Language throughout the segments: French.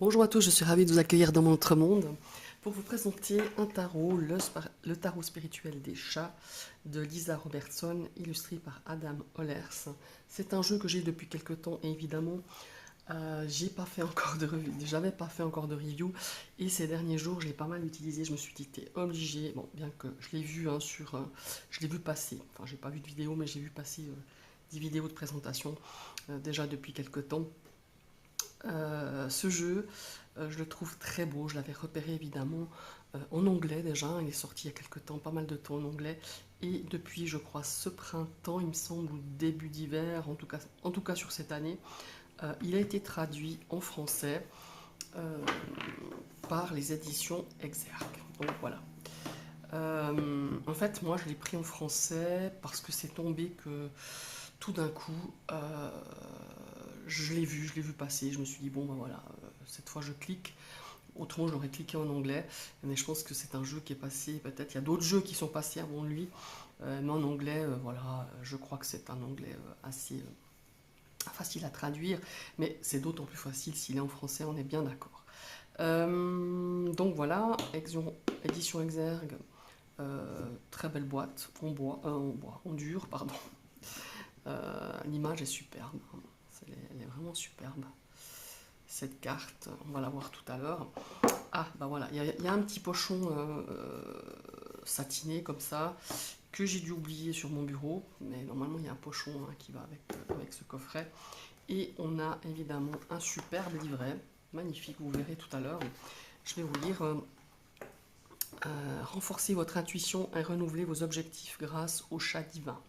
Bonjour à tous, je suis ravie de vous accueillir dans mon autre monde pour vous présenter un tarot, le tarot spirituel des chats de Lisa Robertson, illustré par Adam Ollers. C'est un jeu que j'ai depuis quelques temps et évidemment, j'avais pas fait encore de review et ces derniers jours, j'ai pas mal utilisé. Je me suis dit, t'es obligé, bon, bien que je l'ai vu je l'ai vu passer. Enfin, j'ai pas vu de vidéo, mais j'ai vu passer 10 vidéos de présentation déjà depuis quelques temps. Ce jeu, je le trouve très beau. Je l'avais repéré évidemment en anglais déjà. Il est sorti il y a quelques temps, pas mal de temps en anglais. Et depuis, je crois, ce printemps, il me semble, ou début d'hiver, en tout cas sur cette année, il a été traduit en français par les éditions Exergue. Donc voilà. En fait, moi, je l'ai pris en français parce que c'est tombé que tout d'un coup, je l'ai vu passer. Je me suis dit, bon, ben voilà, cette fois je clique. Autrement, je l'aurais cliqué en anglais. Mais je pense que c'est un jeu qui est passé. Peut-être il y a d'autres jeux qui sont passés avant lui. Mais en anglais, voilà, je crois que c'est un anglais assez facile à traduire. Mais c'est d'autant plus facile s'il est en français, on est bien d'accord. Donc voilà, édition Exergue. Très belle boîte en dur, pardon. L'image est superbe, elle est vraiment superbe. Cette carte, on va la voir tout à l'heure. Ah, bah voilà, il y a un petit pochon satiné comme ça que j'ai dû oublier sur mon bureau, mais normalement il y a un pochon qui va avec ce coffret. Et on a évidemment un superbe livret, magnifique, vous verrez tout à l'heure. Je vais vous lire. Renforcez votre intuition et renouvelez vos objectifs grâce au chat divin.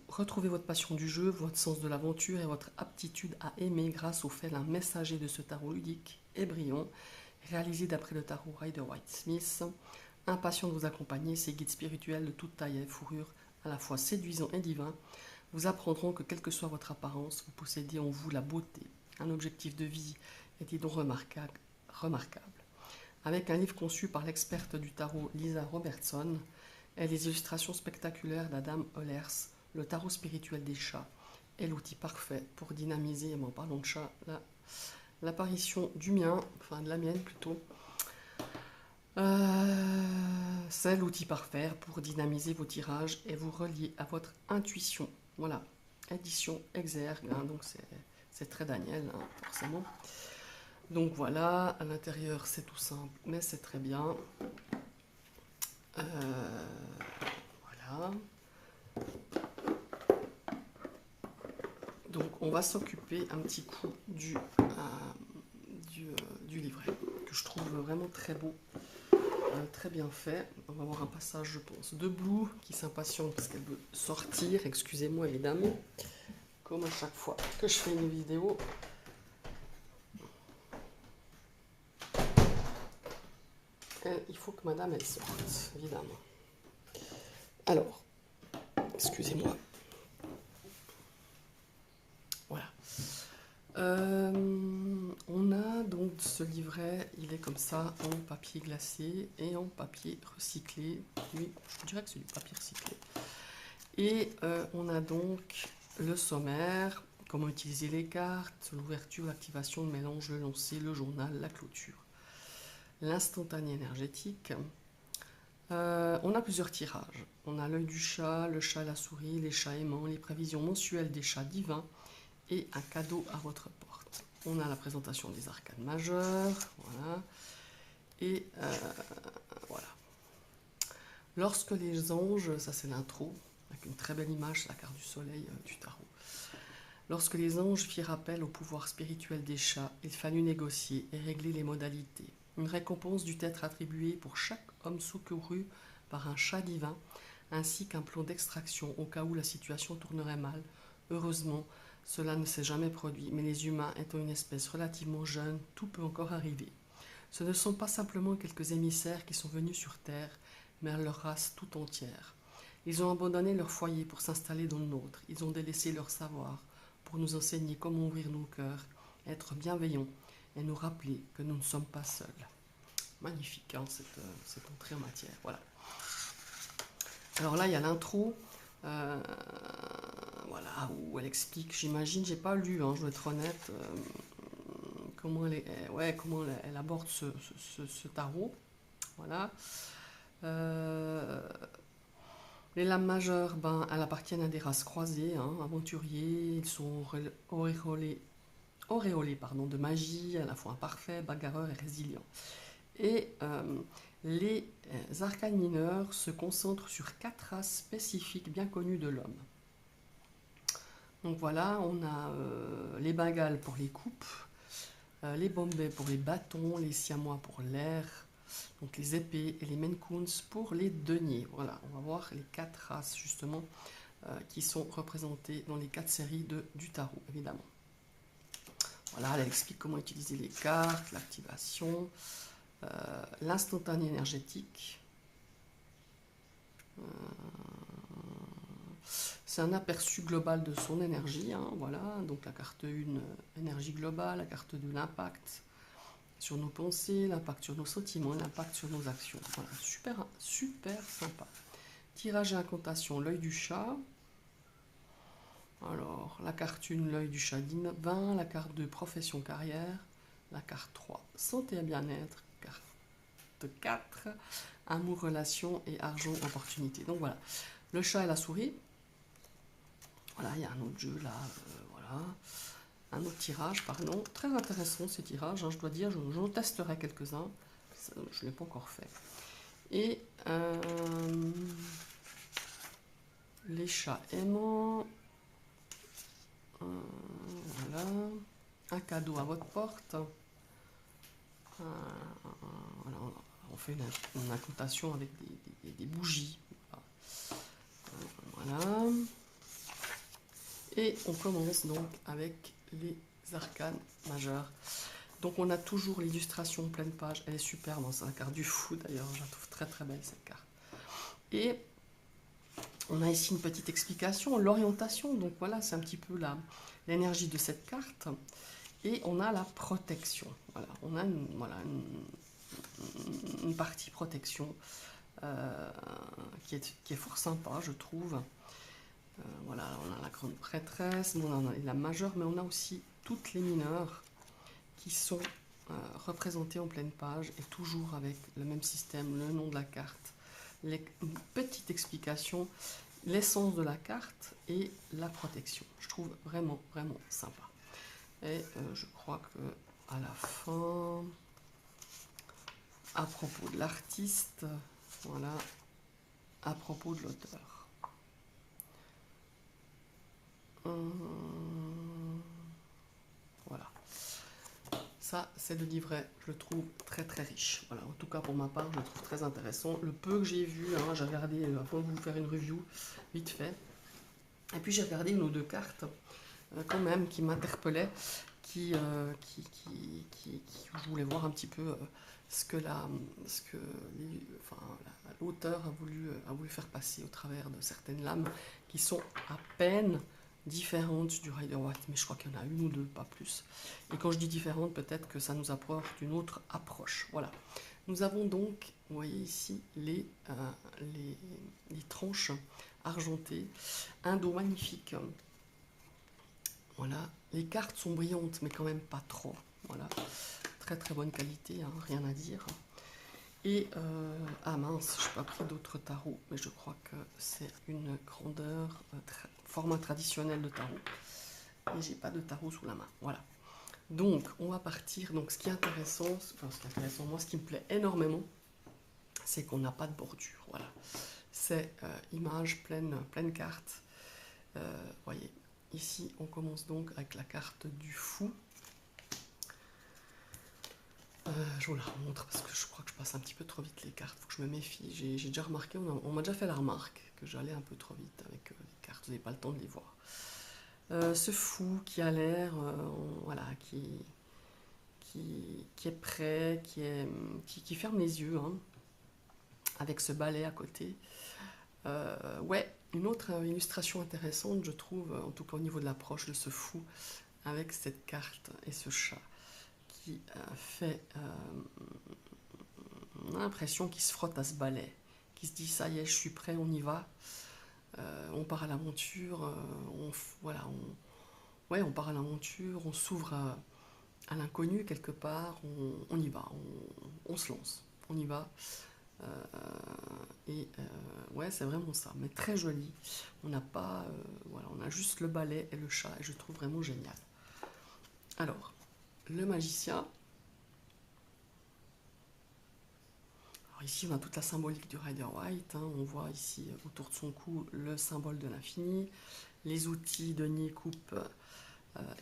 Retrouvez votre passion du jeu, votre sens de l'aventure et votre aptitude à aimer grâce au fait d'un messager de ce tarot ludique et brillant, réalisé d'après le tarot Rider-Waite-Smith. Impatient de vous accompagner, ces guides spirituels de toute taille et fourrure, à la fois séduisants et divins, vous apprendront que quelle que soit votre apparence, vous possédez en vous la beauté, un objectif de vie et des dons remarquables. Avec un livre conçu par l'experte du tarot Lisa Robertson, et les illustrations spectaculaires d'Adam Ollers, le tarot spirituel des chats est l'outil parfait pour dynamiser, en parlant de chat, l'apparition du mien, enfin de la mienne plutôt. C'est l'outil parfait pour dynamiser vos tirages et vous relier à votre intuition. Voilà, édition Exergue, donc c'est très Daniel, forcément. Donc voilà, à l'intérieur c'est tout simple, mais c'est très bien. Voilà. Donc on va s'occuper un petit coup du livret, que je trouve vraiment très beau, très bien fait. On va avoir un passage, je pense, de Blue qui s'impatiente parce qu'elle veut sortir, excusez-moi évidemment, comme à chaque fois que je fais une vidéo. Il faut que madame elle sorte, évidemment. Alors, excusez-moi. Voilà. On a donc ce livret, il est comme ça en papier glacé et en papier recyclé. Oui, je dirais que c'est du papier recyclé. Et on a donc le sommaire, comment utiliser les cartes, l'ouverture, l'activation, le mélange, le lancer, le journal, la clôture, l'instantané énergétique. On a plusieurs tirages. On a l'œil du chat, le chat, la souris, les chats aimants, les prévisions mensuelles des chats divins et un cadeau à votre porte. On a la présentation des arcanes majeures, voilà. Et voilà. Lorsque les anges, ça c'est l'intro, avec une très belle image, c'est la carte du soleil du tarot. Lorsque les anges firent appel au pouvoir spirituel des chats, il fallut négocier et régler les modalités. Une récompense dut être attribuée pour chaque homme secouru par un chat divin, ainsi qu'un plan d'extraction au cas où la situation tournerait mal. Heureusement, cela ne s'est jamais produit, mais les humains étant une espèce relativement jeune, tout peut encore arriver. Ce ne sont pas simplement quelques émissaires qui sont venus sur Terre, mais leur race tout entière. Ils ont abandonné leur foyer pour s'installer dans le nôtre. Ils ont délaissé leur savoir pour nous enseigner comment ouvrir nos cœurs, être bienveillants et nous rappeler que nous ne sommes pas seuls. Magnifique, cette entrée en matière. Voilà. Alors là, il y a l'intro, voilà, où elle explique, j'imagine, j'ai pas lu, je dois être honnête, comment comment elle aborde ce tarot. Voilà. Les lames majeures, ben, elles appartiennent à des races croisées, hein, aventuriers. Ils sont auréolés pardon, de magie, à la fois imparfaits, bagarreurs et résilients. Et les arcanes mineurs se concentrent sur 4 races spécifiques bien connues de l'homme. Donc voilà, on a les Bengales pour les coupes, les Bombay pour les bâtons, les Siamois pour l'air, donc les épées, et les Maine Coons pour les deniers. Voilà, on va voir les 4 races justement qui sont représentées dans les 4 séries du tarot, évidemment. Voilà, elle explique comment utiliser les cartes, l'activation, l'instantané énergétique. C'est un aperçu global de son énergie, hein, voilà, donc la carte 1, énergie globale, la carte 2, l'impact sur nos pensées, l'impact sur nos sentiments, l'impact sur nos actions. Voilà, super, super sympa. Tirage et incantation, l'œil du chat. Alors, la carte 1, l'œil du chat divin, la carte 2, profession carrière, la carte 3, santé et bien-être, carte 4, amour, relation et argent, opportunité. Donc voilà, le chat et la souris. Voilà, il y a un autre jeu là, voilà. Un autre tirage, pardon. Très intéressant ces tirages, hein, je dois dire, j'en testerai quelques-uns. Je ne l'ai pas encore fait. Et les chats aimants. Voilà. Un cadeau à votre porte. Voilà, on fait une incantation avec des bougies. Voilà. Et on commence donc avec les arcanes majeures. Donc on a toujours l'illustration pleine page, elle est superbe, c'est la carte du fou d'ailleurs, je la trouve très très belle cette carte. Et on a ici une petite explication, l'orientation, donc voilà, c'est un petit peu l'énergie de cette carte. Et on a la protection, voilà, on a une partie protection qui est fort sympa, je trouve. Voilà, on a la grande prêtresse, on a la majeure, mais on a aussi toutes les mineures qui sont représentées en pleine page et toujours avec le même système, le nom de la carte, une petite explication, l'essence de la carte et la protection. Je trouve vraiment, vraiment sympa. Et je crois que à la fin, à propos de l'artiste, voilà, à propos de l'auteur. Voilà. Ça, c'est le livret, je le trouve très très riche. Voilà, en tout cas pour ma part, je le trouve très intéressant. Le peu que j'ai vu, hein, j'ai regardé, avant de vous faire une review, vite fait. Et puis j'ai regardé une ou deux cartes, quand même, qui m'interpellaient, je voulais voir un petit peu ce que l'auteur a voulu faire passer au travers de certaines lames qui sont à peine différentes du Rider-Waite, mais je crois qu'il y en a une ou deux, pas plus. Et quand je dis différentes, peut-être que ça nous apporte une autre approche. Voilà. Nous avons donc, vous voyez ici, les tranches argentées, un dos magnifique. Voilà, les cartes sont brillantes, mais quand même pas trop. Voilà, très très bonne qualité, hein, rien à dire. Et, ah mince, je n'ai pas pris d'autres tarots, mais je crois que c'est une grandeur, format traditionnel de tarot. Et j'ai pas de tarot sous la main, voilà. Donc, on va partir. Donc, ce qui est intéressant, moi, ce qui me plaît énormément, c'est qu'on n'a pas de bordure, voilà. C'est image pleine carte. Voyez, ici, on commence donc avec la carte du fou. Je vous la remontre parce que je crois que je passe un petit peu trop vite les cartes, il faut que je me méfie. J'ai déjà remarqué, on m'a déjà fait la remarque que j'allais un peu trop vite avec les cartes, vous n'avez pas le temps de les voir. Ce fou qui a l'air, voilà, qui est prêt, qui ferme les yeux, hein, avec ce balai à côté. Ouais, une autre illustration intéressante, je trouve, en tout cas au niveau de l'approche de ce fou, avec cette carte et ce chat. Qui fait on a l'impression qu'il se frotte à ce balai, qui se dit ça y est, je suis prêt, on y va, on part à l'aventure, on part à l'aventure, on s'ouvre à l'inconnu quelque part, on y va, on se lance, on y va. Ouais, c'est vraiment ça, mais très joli. On n'a pas, voilà, on a juste le balai et le chat, et je trouve vraiment génial. Alors, le magicien. Alors ici, on a toute la symbolique du Rider-Waite. Hein. On voit ici, autour de son cou, le symbole de l'infini. Les outils, denier, coupe,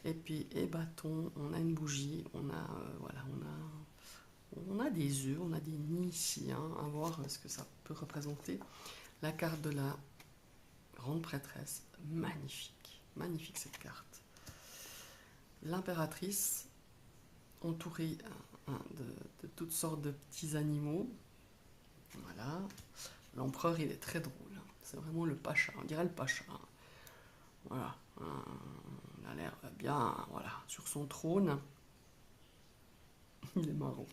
épée et bâton. On a une bougie. On a, voilà, on a des œufs, on a des nids ici. Hein, à voir ce que ça peut représenter. La carte de la grande prêtresse. Magnifique. Magnifique cette carte. L'impératrice, entourée de toutes sortes de petits animaux. Voilà. L'empereur, il est très drôle. C'est vraiment le pacha. On dirait le pacha. Voilà. Il a l'air bien, voilà, sur son trône. Il est marrant.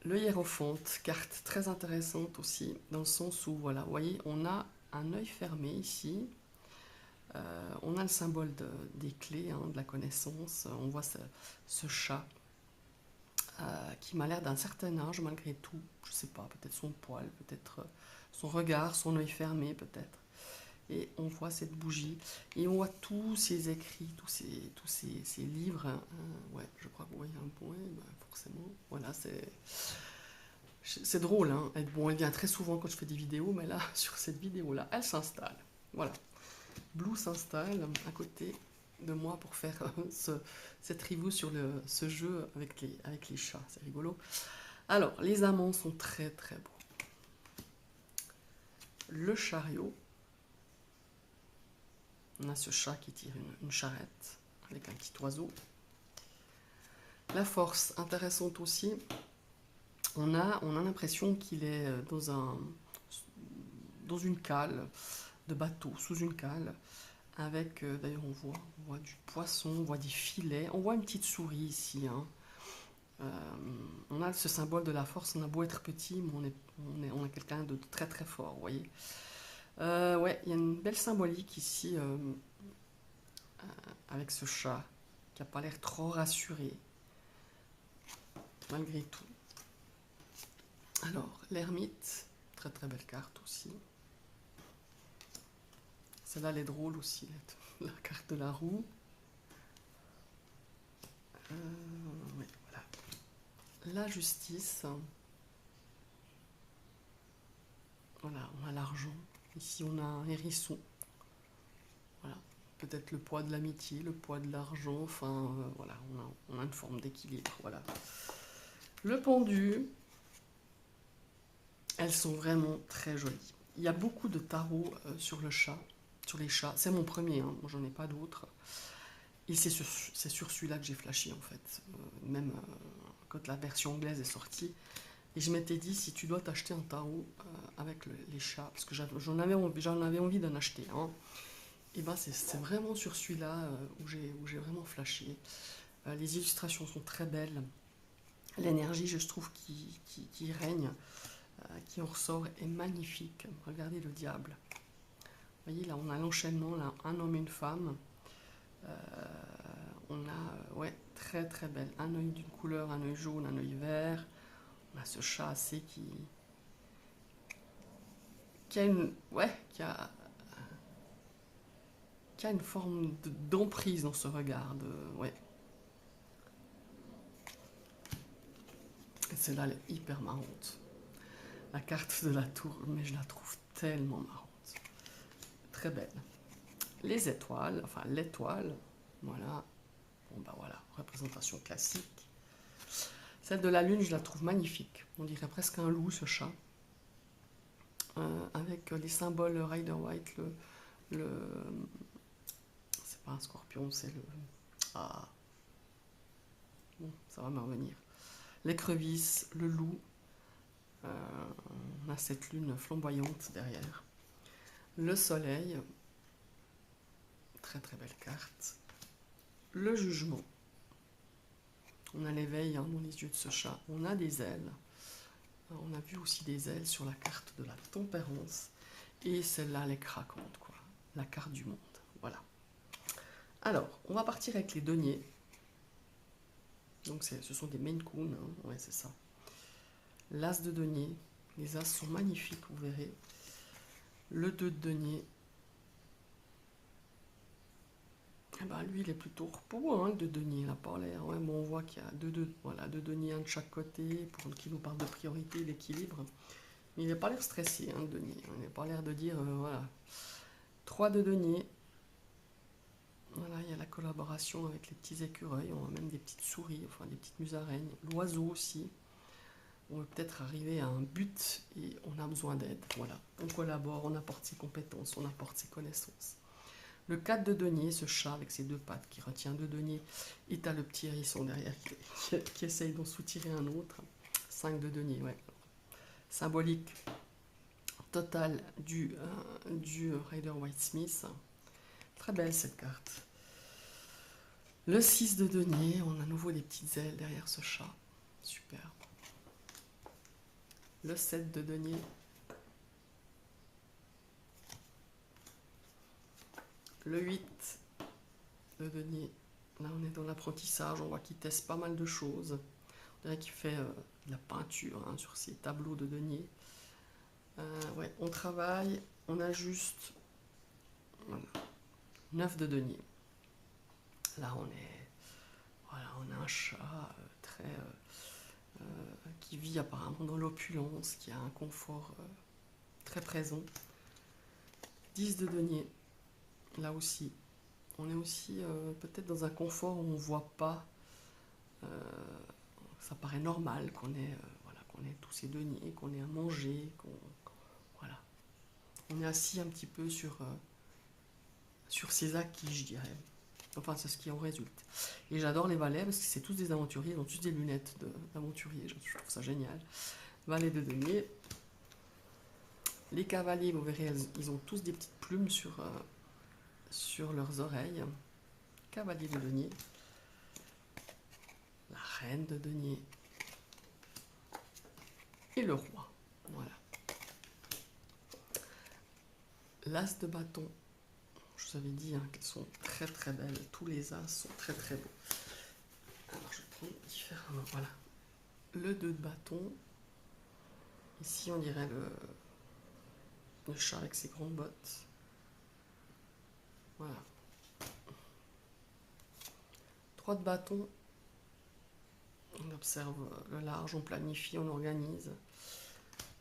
Le hiérophante, carte très intéressante aussi, dans le sens où, voilà, vous voyez, on a un œil fermé ici. On a le symbole des clés, hein, de la connaissance. On voit ce chat qui m'a l'air d'un certain âge malgré tout. Je sais pas, peut-être son poil, peut-être son regard, son œil fermé peut-être. Et on voit cette bougie et on voit tous ces écrits, tous ces livres. Ouais, je crois que oui, ouais, bah, forcément. Voilà, c'est drôle. Hein. Bon, elle vient très souvent quand je fais des vidéos, mais là, sur cette vidéo-là, elle s'installe. Voilà. Blue s'installe à côté de moi pour faire cette review sur ce jeu avec les chats. C'est rigolo. Alors, les amants sont très très beaux. Le chariot. On a ce chat qui tire une charrette avec un petit oiseau. La force, intéressante aussi. On a l'impression qu'il est dans une cale de bateau, sous une cale. Avec, d'ailleurs on voit du poisson, on voit des filets, on voit une petite souris ici. Hein. On a ce symbole de la force, on a beau être petit, mais on a quelqu'un de très très fort, vous voyez. Ouais, il y a une belle symbolique ici, avec ce chat, qui n'a pas l'air trop rassuré, malgré tout. Alors, l'ermite, très très belle carte aussi. Celle-là, elle est drôle aussi, la carte de la roue. Ouais, voilà. La justice. Voilà, on a l'argent. Ici, on a un hérisson. Voilà. Peut-être le poids de l'amitié, le poids de l'argent. Enfin, voilà, on a une forme d'équilibre. Voilà. Le pendu. Elles sont vraiment très jolies. Il y a beaucoup de tarots sur le chat, sur les chats. C'est mon premier, hein. Moi, j'en ai pas d'autres. Et c'est sur celui-là que j'ai flashé, en fait. Même quand la version anglaise est sortie. Et je m'étais dit, si tu dois t'acheter un tarot avec les chats, parce que j'en avais envie d'en acheter, hein, et ben c'est vraiment sur celui-là où j'ai vraiment flashé. Les illustrations sont très belles. L'énergie, je trouve, qui règne, qui en ressort, est magnifique. Regardez le diable. Vous voyez, là, on a l'enchaînement, là, un homme et une femme. On a, ouais, très très belle. Un œil d'une couleur, un œil jaune, un œil vert. On a ce chat assez qui a une, ouais, qui a une forme d'emprise dans ce regard. Ouais. Et celle-là, elle est hyper marrante. La carte de la tour, mais je la trouve tellement marrante. Très belle. Les étoiles, enfin l'étoile, voilà. Bon bah voilà, représentation classique. Celle de la lune, je la trouve magnifique. On dirait presque un loup, ce chat. Avec les symboles Rider-Waite, c'est pas un scorpion, c'est le... Ah, bon, ça va me revenir. L'écrevisse, le loup. On a cette lune flamboyante derrière. Le soleil, très très belle carte. Le jugement. On a l'éveil, hein, dans les yeux de ce chat. On a des ailes. On a vu aussi des ailes sur la carte de la tempérance. Et celle-là, elle est craquante, quoi. La carte du monde. Voilà. Alors, on va partir avec les deniers. Donc ce sont des Maine Coon, hein. Ouais, c'est ça. L'as de denier. Les as sont magnifiques, vous verrez. Le 2 de denier. Eh ben, lui, il est plutôt repos, hein, le 2 de denier, il n'a pas l'air. Ouais, bon, on voit qu'il y a voilà, 2 deniers, un de chaque côté, pour qui nous parle de priorité, l'équilibre. Mais il n'a pas l'air stressé, hein, le denier. Il n'a pas l'air de dire, voilà. 3 de denier. Voilà, il y a la collaboration avec les petits écureuils. On a même des petites souris, enfin des petites musaraignes. L'oiseau aussi. On veut peut-être arriver à un but et on a besoin d'aide. Voilà, on collabore, on apporte ses compétences, on apporte ses connaissances. Le 4 de denier, ce chat avec ses 2 pattes qui retient 2 deniers, et t'as le petit hérisson derrière qui essaye d'en soutirer un autre. 5 de denier, ouais. Symbolique totale du Rider White Smith. Très belle cette carte. Le 6 de denier, on a à nouveau des petites ailes derrière ce chat. Super. Le 7 de denier. Le 8 de denier. Là, on est dans l'apprentissage. On voit qu'il teste pas mal de choses. On dirait qu'il fait de la peinture, hein, sur ces tableaux de denier. Ouais, on travaille, on ajuste. Voilà. 9 de denier. Là, voilà, on a un chat qui vit apparemment dans l'opulence, qui a un confort très présent. 10 de denier. Là aussi, on est aussi peut-être dans un confort où on ne voit pas. Ça paraît normal qu'on ait, voilà, qu'on ait tous ces deniers, qu'on ait à manger, voilà. On est assis un petit peu sur ses acquis, je dirais. Enfin, c'est ce qui en résulte. Et j'adore les valets parce que c'est tous des aventuriers, ils ont tous des lunettes d'aventuriers. Je trouve ça génial. Valets de denier. Les cavaliers, vous verrez, ils ont tous des petites plumes sur leurs oreilles. Cavalier de denier. La reine de denier. Et le roi. Voilà. L'as de bâton. Je vous avais dit, hein, qu'elles sont très très belles. Tous les as sont très très beaux. Alors je vais prendre différemment. Voilà. Le 2 de bâton. Ici on dirait le chat avec ses grandes bottes. Voilà. 3 de bâton. On observe le large, on planifie, on organise.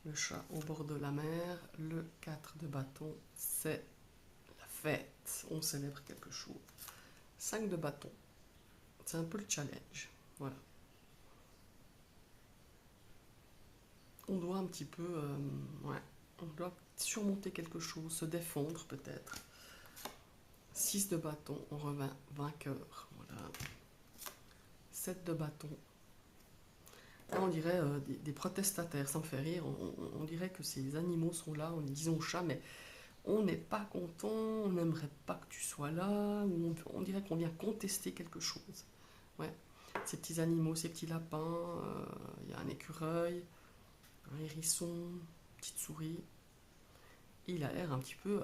Le chat au bord de la mer. Le 4 de bâton, c'est la fête. On célèbre quelque chose. 5 de bâton. C'est un peu le challenge. Voilà. On doit un petit peu... ouais, on doit surmonter quelque chose, se défendre peut-être. 6 de bâton, on revient vainqueur. Voilà. 7 de bâton. Là, on dirait des protestataires, ça me fait rire. On dirait que ces animaux sont là, on disons au chat, mais on n'est pas content, on n'aimerait pas que tu sois là, ou on dirait qu'on vient contester quelque chose. Ouais. Ces petits animaux, ces petits lapins, il y a un écureuil, un hérisson, une petite souris. Il a l'air un petit peu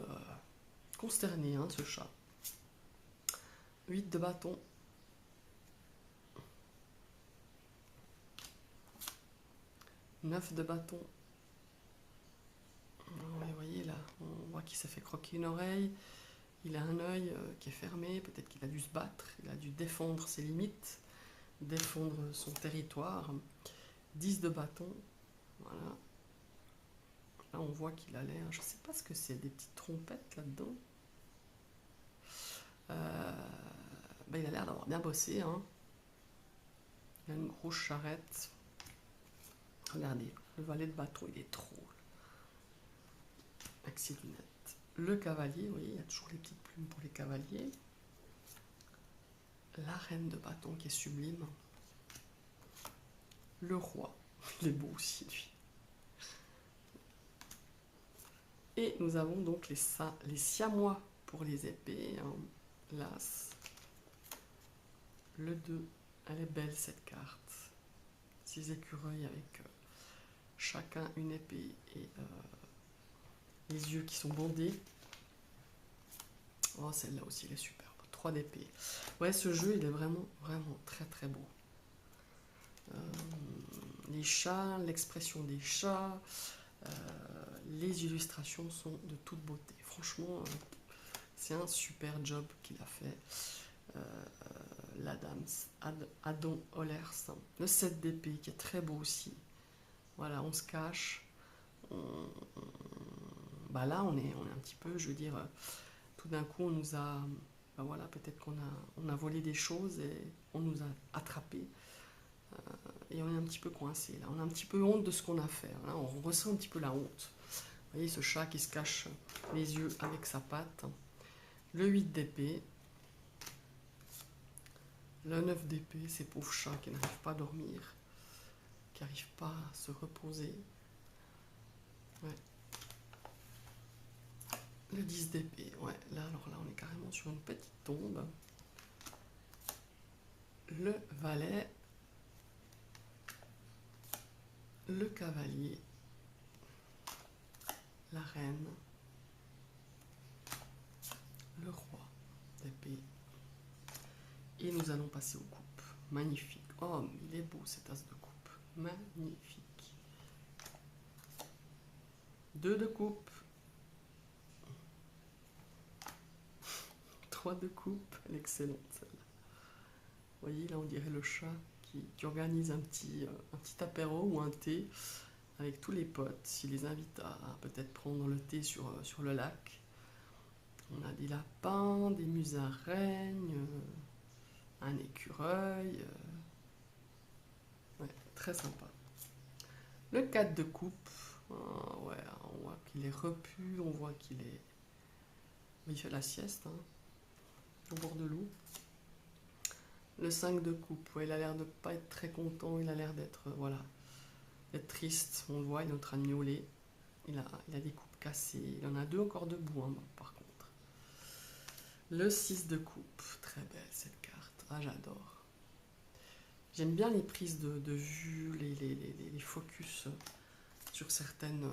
consterné, hein, ce chat. 8 de bâton. Neuf de bâton. Vous voyez là, on voit qu'il s'est fait croquer une oreille. Il a un œil qui est fermé, peut-être qu'il a dû se battre, il a dû défendre ses limites, défendre son territoire. 10 de bâton, voilà. Là on voit qu'il a l'air, je ne sais pas ce que c'est, des petites trompettes là-dedans. Ben, il a l'air d'avoir bien bossé, hein. Il a une grosse charrette. Regardez, le valet de bâton, il est drôle. Avec ses lunettes. Le cavalier, oui, il y a toujours les petites plumes pour les cavaliers. La reine de bâton qui est sublime. Le roi, il est beau aussi, lui. Et nous avons donc les siamois pour les épées. Hein. L'as. Le 2. Elle est belle cette carte. Ces écureuils avec chacun une épée et les yeux qui sont bandés. Oh, celle-là aussi, elle est superbe. 3 d'épée. Ouais, ce jeu, il est vraiment, vraiment très, très beau. Les chats, l'expression des chats, les illustrations sont de toute beauté. Franchement, c'est un super job qu'il a fait. Adam Ollers. Le 7 d'épée qui est très beau aussi. Voilà, on se cache. Bah là, on est un petit peu, je veux dire, tout d'un coup, on nous a... Bah voilà, peut-être on a volé des choses et on nous a attrapés. Et on est un petit peu coincé là. On a un petit peu honte de ce qu'on a fait. Là, on ressent un petit peu la honte. Vous voyez ce chat qui se cache les yeux avec sa patte. Le 8 d'épée. Le 9 d'épée, ces pauvres chats qui n'arrivent pas à dormir, qui n'arrivent pas à se reposer. Ouais. Le 10 d'épée, ouais, là, alors là, on est carrément sur une petite tombe. Le valet. Le cavalier. La reine. Le roi d'épée. Et nous allons passer aux coupes. Magnifique. Oh, il est beau cet as de coupe. Magnifique. 2 de coupe. 3 de coupe. Elle est excellente celle-là. Vous voyez, là on dirait le chat qui organise un petit apéro ou un thé avec tous les potes. Il les invite à peut-être prendre le thé sur le lac. On a des lapins, des musaraignes, un écureuil. Ouais, très sympa. Le 4 de coupe. Ouais, on voit qu'il est repu, on voit qu'il est... Il fait la sieste, hein, au bord de l'eau. Le 5 de coupe, ouais, il a l'air de pas être très content, il a l'air d'être voilà, d'être triste. On le voit, il est en train de miauler. Il a des coupes cassées. Il en a 2 encore debout, hein, par contre. Le 6 de coupe, très belle cette carte. Ah, j'adore. J'aime bien les prises de vue, les focus sur certaines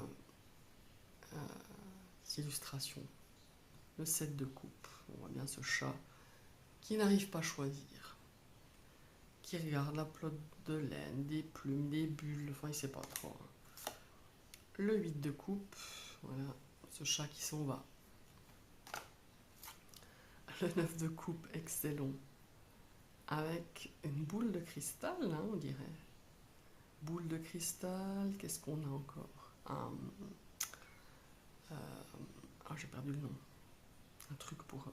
illustrations. Le 7 de coupe, on voit bien ce chat qui n'arrive pas à choisir, qui regarde la pelote de laine, des plumes, des bulles, enfin il sait pas trop. Le 8 de coupe, voilà, ce chat qui s'en va. Le 9 de coupe, excellent, avec une boule de cristal, hein, on dirait. Boule de cristal, qu'est-ce qu'on a encore? J'ai perdu le nom. Un truc pour...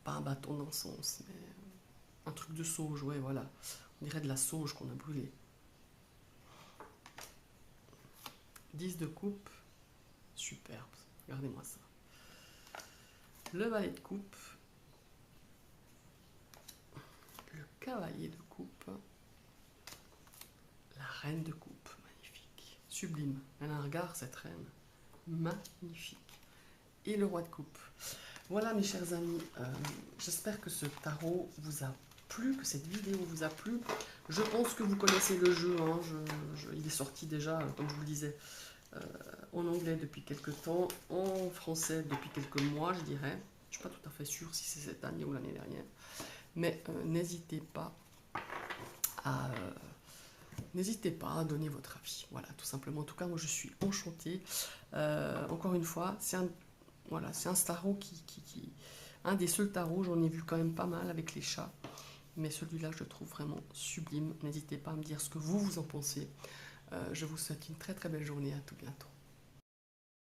pas un bâton d'encens, mais un truc de sauge, ouais, voilà. On dirait de la sauge qu'on a brûlée. 10 de coupe, superbe, regardez-moi ça. Le valet de coupe, le cavalier de coupe, la reine de coupe, magnifique, sublime. Elle a un regard, cette reine, magnifique. Et le roi de coupe. Voilà mes chers amis, j'espère que ce tarot vous a plu, que cette vidéo vous a plu. Je pense que vous connaissez le jeu, hein. Il est sorti déjà, comme je vous le disais, en anglais depuis quelques temps, en français depuis quelques mois je dirais. Je ne suis pas tout à fait sûre si c'est cette année ou l'année dernière. Mais n'hésitez pas à donner votre avis. Voilà, tout simplement. En tout cas, moi je suis enchantée. Encore une fois, c'est un tarot un des seuls tarots, j'en ai vu quand même pas mal avec les chats. Mais celui-là, je le trouve vraiment sublime. N'hésitez pas à me dire ce que vous en pensez. Je vous souhaite une très très belle journée. À tout bientôt.